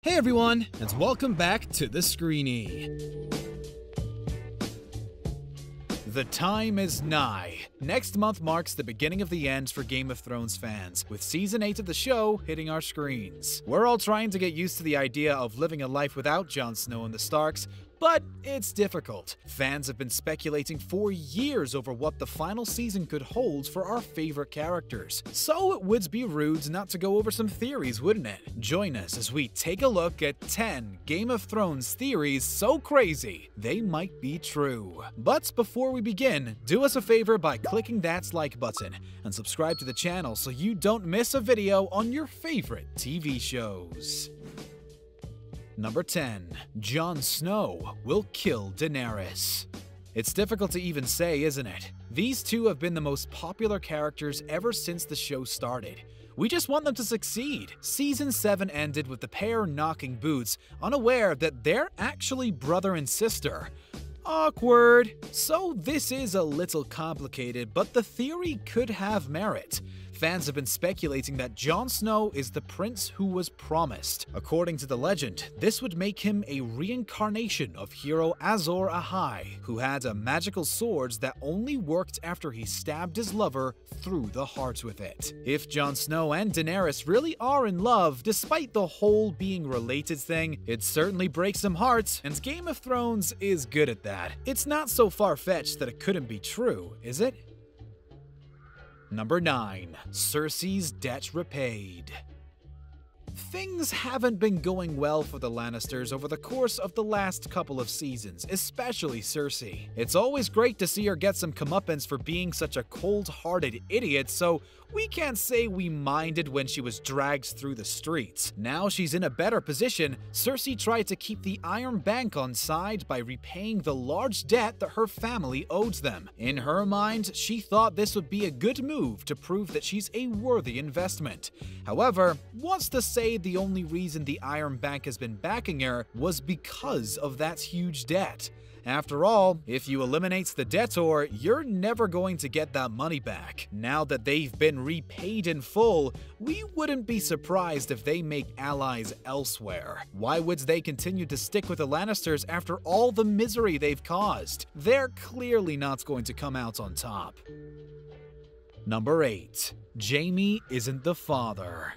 Hey everyone, and welcome back to TheScreeny. The time is nigh. Next month marks the beginning of the end for Game of Thrones fans, with Season 8 of the show hitting our screens. We're all trying to get used to the idea of living a life without Jon Snow and the Starks, but it's difficult. Fans have been speculating for years over what the final season could hold for our favorite characters. So it would be rude not to go over some theories, wouldn't it? Join us as we take a look at 10 Game of Thrones theories so crazy they might be true. But before we begin, do us a favor by clicking that like button and subscribe to the channel so you don't miss a video on your favorite TV shows. Number 10. Jon Snow will kill Daenerys. It's difficult to even say, isn't it? These two have been the most popular characters ever since the show started. We just want them to succeed. Season 7 ended with the pair knocking boots, unaware that they're actually brother and sister. Awkward. So this is a little complicated, but the theory could have merit. Fans have been speculating that Jon Snow is the prince who was promised. According to the legend, this would make him a reincarnation of hero Azor Ahai, who had a magical sword that only worked after he stabbed his lover through the heart with it. If Jon Snow and Daenerys really are in love, despite the whole being related thing, it certainly breaks some hearts, and Game of Thrones is good at that. It's not so far-fetched that it couldn't be true, is it? Number 9. Cersei's debt repaid. Things haven't been going well for the Lannisters over the course of the last couple of seasons, especially Cersei. It's always great to see her get some comeuppance for being such a cold-hearted idiot, so we can't say we minded when she was dragged through the streets. Now she's in a better position. Cersei tried to keep the Iron Bank on side by repaying the large debt that her family owed them. In her mind, she thought this would be a good move to prove that she's a worthy investment. However, what's to say the only reason the Iron Bank has been backing her was because of that huge debt? After all, if you eliminate the debtor, you're never going to get that money back. Now that they've been repaid in full, we wouldn't be surprised if they make allies elsewhere. Why would they continue to stick with the Lannisters after all the misery they've caused? They're clearly not going to come out on top. Number 8. Jaime isn't the father.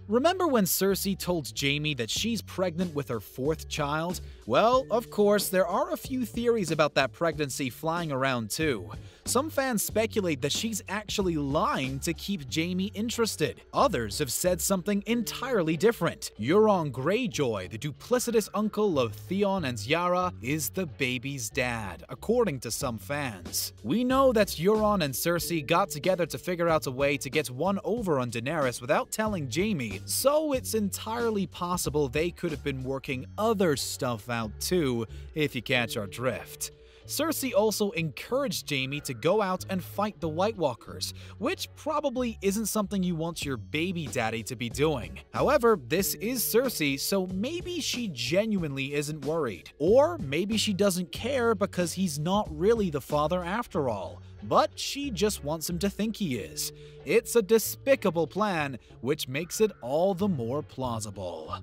Remember when Cersei told Jaime that she's pregnant with her 4th child? Well, of course, there are a few theories about that pregnancy flying around too. Some fans speculate that she's actually lying to keep Jaime interested. Others have said something entirely different. Euron Greyjoy, the duplicitous uncle of Theon and Yara, is the baby's dad, according to some fans. We know that Euron and Cersei got together to figure out a way to get one over on Daenerys without telling Jaime, so it's entirely possible they could have been working other stuff out too, if you catch our drift. Cersei also encouraged Jaime to go out and fight the White Walkers, which probably isn't something you want your baby daddy to be doing. However, this is Cersei, so maybe she genuinely isn't worried. Or maybe she doesn't care because he's not really the father after all, but she just wants him to think he is. It's a despicable plan, which makes it all the more plausible.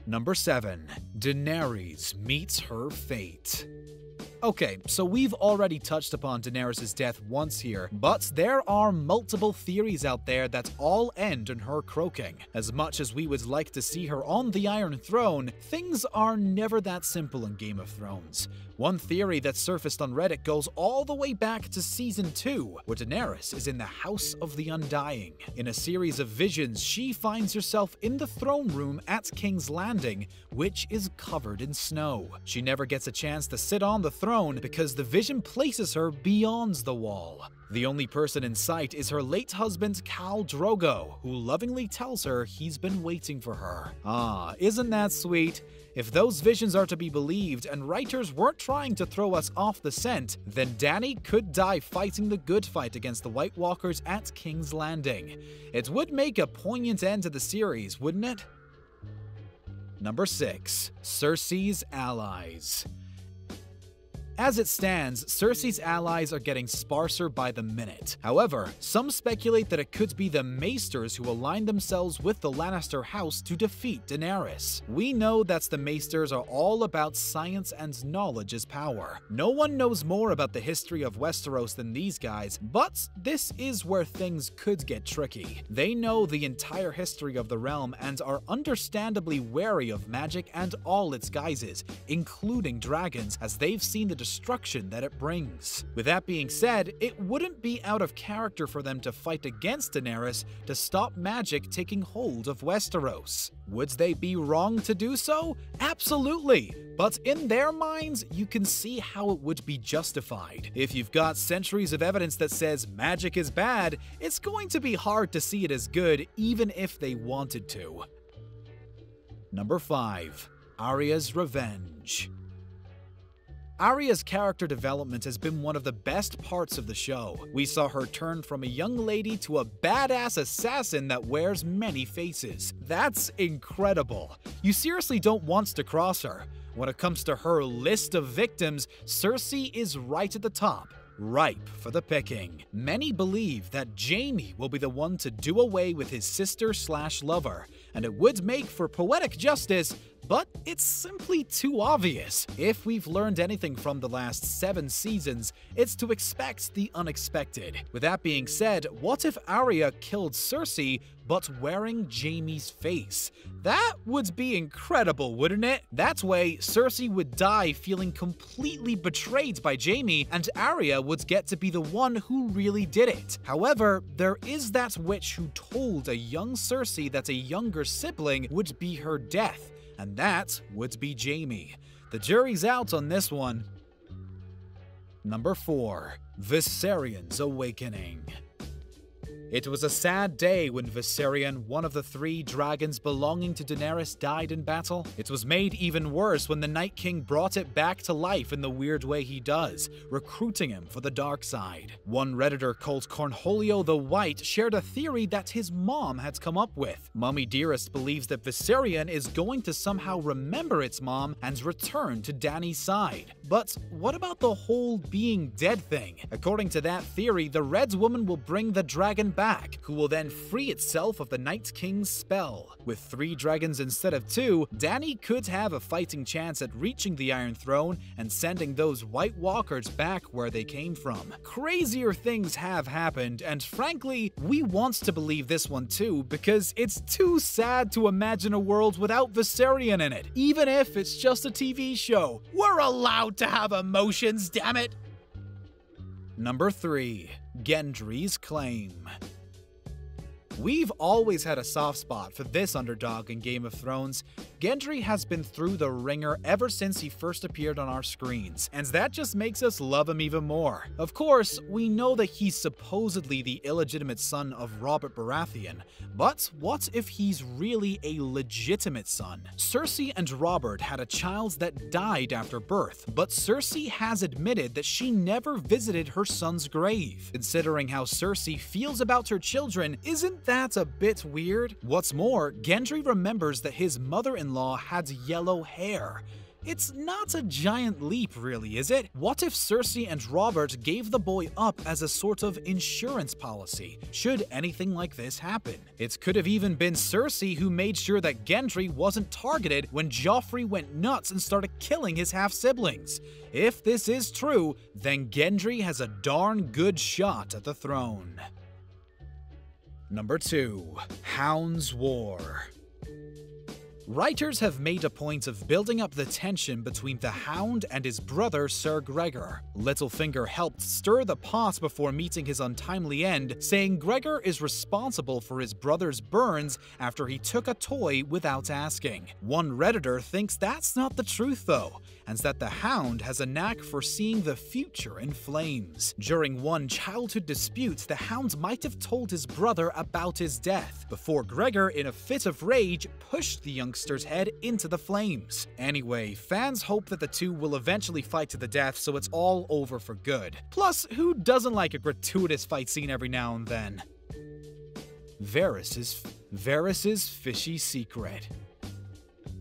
Number 7. Daenerys meets her fate. Okay, so we've already touched upon Daenerys' death once here, but there are multiple theories out there that all end in her croaking. As much as we would like to see her on the Iron Throne, things are never that simple in Game of Thrones. One theory that surfaced on Reddit goes all the way back to Season 2, where Daenerys is in the House of the Undying. In a series of visions, she finds herself in the throne room at King's Landing, which is covered in snow. She never gets a chance to sit on the throne because the vision places her beyond the wall. The only person in sight is her late husband Khal Drogo, who lovingly tells her he's been waiting for her. Ah, isn't that sweet? If those visions are to be believed and writers weren't trying to throw us off the scent, then Dany could die fighting the good fight against the White Walkers at King's Landing. It would make a poignant end to the series, wouldn't it? Number 6. Cersei's allies. As it stands, Cersei's allies are getting sparser by the minute. However, some speculate that it could be the Maesters who align themselves with the Lannister house to defeat Daenerys. We know that the Maesters are all about science and knowledge as power. No one knows more about the history of Westeros than these guys, but this is where things could get tricky. They know the entire history of the realm and are understandably wary of magic and all its guises, including dragons, as they've seen the destruction that it brings. With that being said, it wouldn't be out of character for them to fight against Daenerys to stop magic taking hold of Westeros. Would they be wrong to do so? Absolutely! But in their minds, you can see how it would be justified. If you've got centuries of evidence that says magic is bad, it's going to be hard to see it as good even if they wanted to. Number 5. Arya's Revenge. Arya's character development has been one of the best parts of the show. We saw her turn from a young lady to a badass assassin that wears many faces. That's incredible. You seriously don't want to cross her. When it comes to her list of victims, Cersei is right at the top, ripe for the picking. Many believe that Jaime will be the one to do away with his sister/lover, and it would make for poetic justice, but it's simply too obvious. If we've learned anything from the last 7 seasons, it's to expect the unexpected. With that being said, what if Arya killed Cersei but wearing Jaime's face? That would be incredible, wouldn't it? That way, Cersei would die feeling completely betrayed by Jaime, and Arya would get to be the one who really did it. However, there is that witch who told a young Cersei that a younger sibling would be her death, and that would be Jaime. The jury's out on this one. Number 4. Viserion's Awakening. It was a sad day when Viserion, one of the 3 dragons belonging to Daenerys, died in battle. It was made even worse when the Night King brought it back to life in the weird way he does, recruiting him for the dark side. One Redditor called Cornholio the White shared a theory that his mom had come up with. Mummy Dearest believes that Viserion is going to somehow remember its mom and return to Dany's side. But what about the whole being dead thing? According to that theory, the Red Woman will bring the dragon back, who will then free itself of the Night King's spell. With 3 dragons instead of 2, Dany could have a fighting chance at reaching the Iron Throne and sending those White Walkers back where they came from. Crazier things have happened, and frankly, we want to believe this one too, because it's too sad to imagine a world without Viserion in it, even if it's just a TV show. We're allowed to have emotions, damn it! Number 3. Gendry's Claim. We've always had a soft spot for this underdog in Game of Thrones. Gendry has been through the ringer ever since he first appeared on our screens, and that just makes us love him even more. Of course, we know that he's supposedly the illegitimate son of Robert Baratheon, but what if he's really a legitimate son? Cersei and Robert had a child that died after birth, but Cersei has admitted that she never visited her son's grave. Considering how Cersei feels about her children, isn't that a bit weird? What's more, Gendry remembers that his mother-in-law had yellow hair. It's not a giant leap, really, is it? What if Cersei and Robert gave the boy up as a sort of insurance policy, should anything like this happen? It could have even been Cersei who made sure that Gendry wasn't targeted when Joffrey went nuts and started killing his half-siblings. If this is true, then Gendry has a darn good shot at the throne. Number 2. Hound's War. Writers have made a point of building up the tension between the Hound and his brother Ser Gregor. Littlefinger helped stir the pot before meeting his untimely end, saying Gregor is responsible for his brother's burns after he took a toy without asking. One Redditor thinks that's not the truth though, and that the Hound has a knack for seeing the future in flames. During one childhood dispute, the Hound might have told his brother about his death, before Gregor, in a fit of rage, pushed the youngster's head into the flames. Anyway, fans hope that the two will eventually fight to the death so it's all over for good. Plus, who doesn't like a gratuitous fight scene every now and then? Varys's Fishy Secret.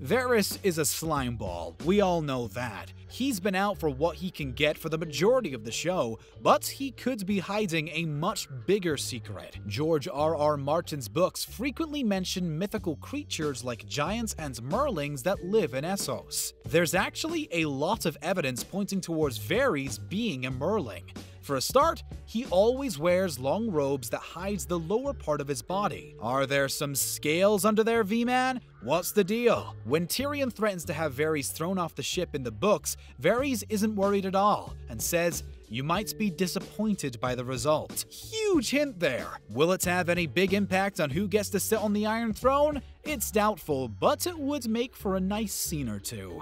Varys is a slimeball, we all know that. He's been out for what he can get for the majority of the show, but he could be hiding a much bigger secret. George R.R. Martin's books frequently mention mythical creatures like giants and merlings that live in Essos. There's actually a lot of evidence pointing towards Varys being a merling. For a start, he always wears long robes that hides the lower part of his body. Are there some scales under there, V-Man? What's the deal? When Tyrion threatens to have Varys thrown off the ship in the books, Varys isn't worried at all and says, "You might be disappointed by the result." Huge hint there. Will it have any big impact on who gets to sit on the Iron Throne? It's doubtful, but it would make for a nice scene or two.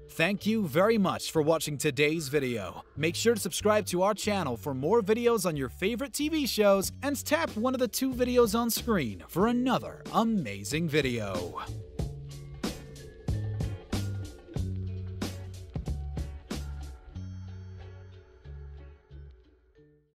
Thank you very much for watching today's video. Make sure to subscribe to our channel for more videos on your favorite TV shows, and tap one of the 2 videos on screen for another amazing video.